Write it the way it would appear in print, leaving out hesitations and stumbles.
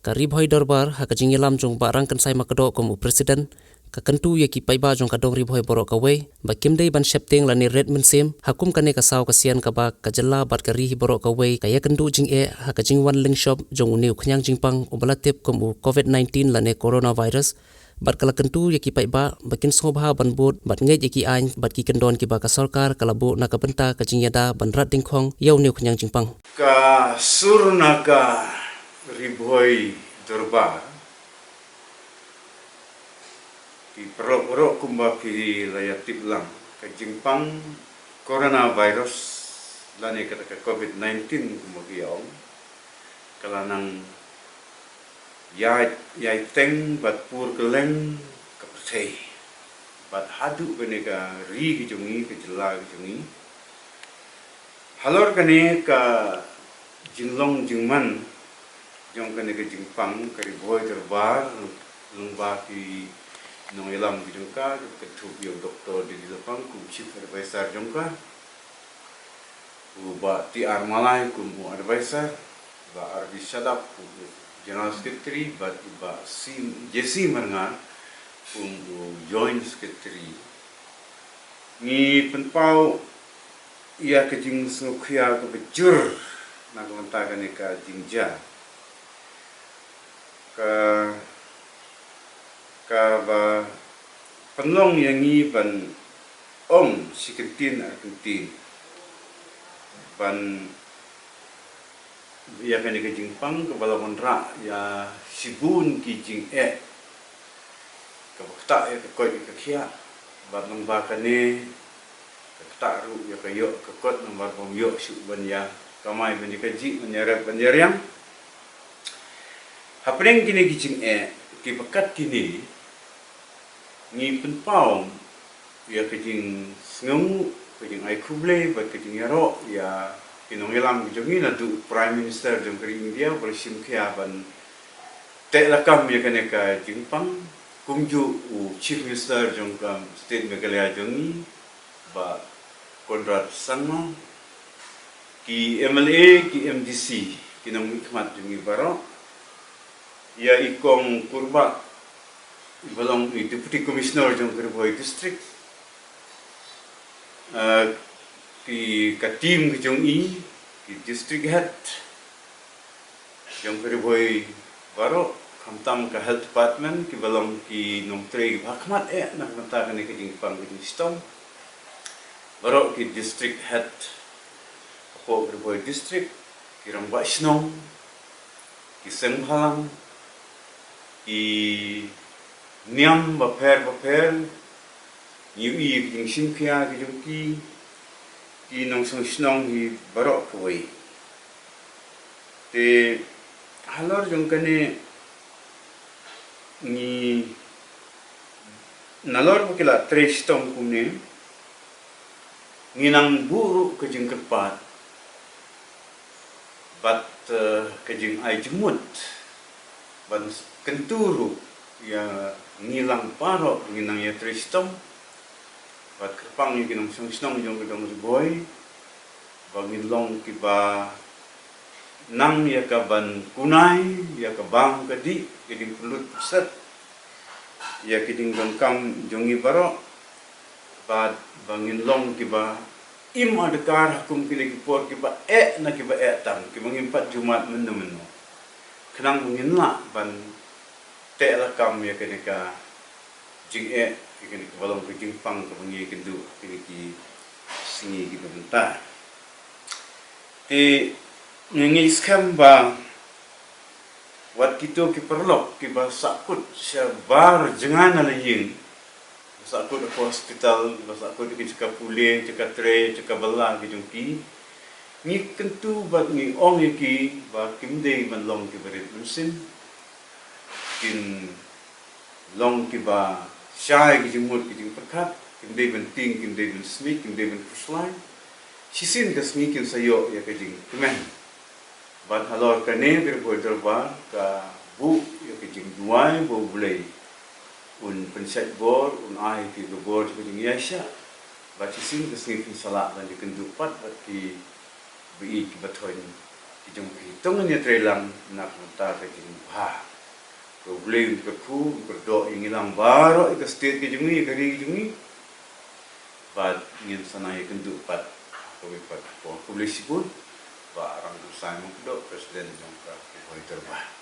Karib hoi dorbar haka jingilam jong barang kan sai makado komu presiden kakentu ye ki paiba jong kadong rib hoi borok kawe bakim dei ban shepteng lani redmond sim hakum kane kasaw kasian kaba kajela bat kari borok kawe kaya kendu jing haka jingwan ling shop jong uniu khnyang jingpang ubalatip komu covid-19 lani coronavirus bat kala kentu ye ki paiba bakin sobha ban bot bat ngej ye ki ain bat ki kendon ki ba ka sarkar kalabu na ka benta ka jingyada ban rat dingkhong yau niu khnyang jingpang ka surnaga ribhoi dorbar di perok kumba ki layatip lang ka jingpang coronavirus lani kata ka covid-19 kumba kiyaw kalanang yai teng bat pur keleng ka persei bat hadu bene ka ri ki jungi ka jela ki jungi halor kane ka jinglong jingman jong kane ka jingpang ka ribhoi dorbar lungba ki nong ilam ki jongka ka thup yo doktor di lapang ku chief advisor jongka ku ba ti armalai ku mu advisor ba ardi sadap ku general secretary ba jesi marnga ku joint secretary ni penpau ia ke jing sukhia ke bejur na konta kane ka jingja ka ba penlong yang ni ban om sikentin arkentin ban ya kane ke jingpang ke balawon ra ya sibun ki jing ka bakta ya ke koi ke khia ba nang ba kane ka ru ya ka yo ka kot nomor bom yo su ban ya kamai ban ka ji ban ya ban yang hapring kini ki jing ki bakat kini ni penpau ya kejing sengamu kejing ai kuble bat kejing yaro ya kinong ilam jongi na du prime minister jong kri India bersim khia ban te lakam ya kane ka jingpang kumju chief minister jong ka state Meghalaya jongi ba Konrad Sangma ki MLA ki MDC kinong hikmat jongi baro ya ikong kurba belong deputy commissioner jong Ribhoi district ki katim ki jong ki district head jong Ribhoi baro kamtam ka health department ki belong ki nomtre hakmat na mata kane ki jingpang ki stom baro ki district head ko Ribhoi district ki ramba snong ki senghalang ki niam baper yu i jing simkhia ki jong ki nong song snong hi barok koi te halor jong kane ni nalor bakila tres tong kumne nginang buru ke jing kepat bat ke jing ai jemut ban kenturu ya ngilang paro nginang ya tristom bat kepang yang kinong song jong kedong Ribhoi bangin long kiba nang ya kaban kunai ya kabang kadi kiding pulut pusat ya kiding bangkam jongi baro bat bangin long kiba im adekar hukum kini kipor kiba na kiba tang kibangin pat jumat menu kenang bangin la ban te lakam ya kene ka jing kene ka balong ka jingpang ka bangi kendu kene ki singi ki benta te ngi skam ba wat kito ki perlok ki ba sakut syabar jangan ala yin sakut ke hospital sakut ki ceka pule ceka tre ceka bala ki jungki ni kentu ba ngi ong ki ba kimde ban long ki berit musim kin long ki ba syai ki jimut ki jing perkat kin de ben ting kin de ben smik kin de ben puslai sisin ka smik kin sayo ya ka jing kemen bat halor ka ne bir bo dorba ka bu ya ka jing duai bo bulai un pensat bor un ai ki bor ki jing yasha bat sisin ka smik kin salat dan di kendupat bat ki bi ki batoin kijung hitungan ya trelang nak mentar kijung ha problem kerku berdo ingilang baro ke state kijungi kari kijungi bad ingin sana ya kendu pat ko publisipun barang usai mo do presiden jong ka ko terba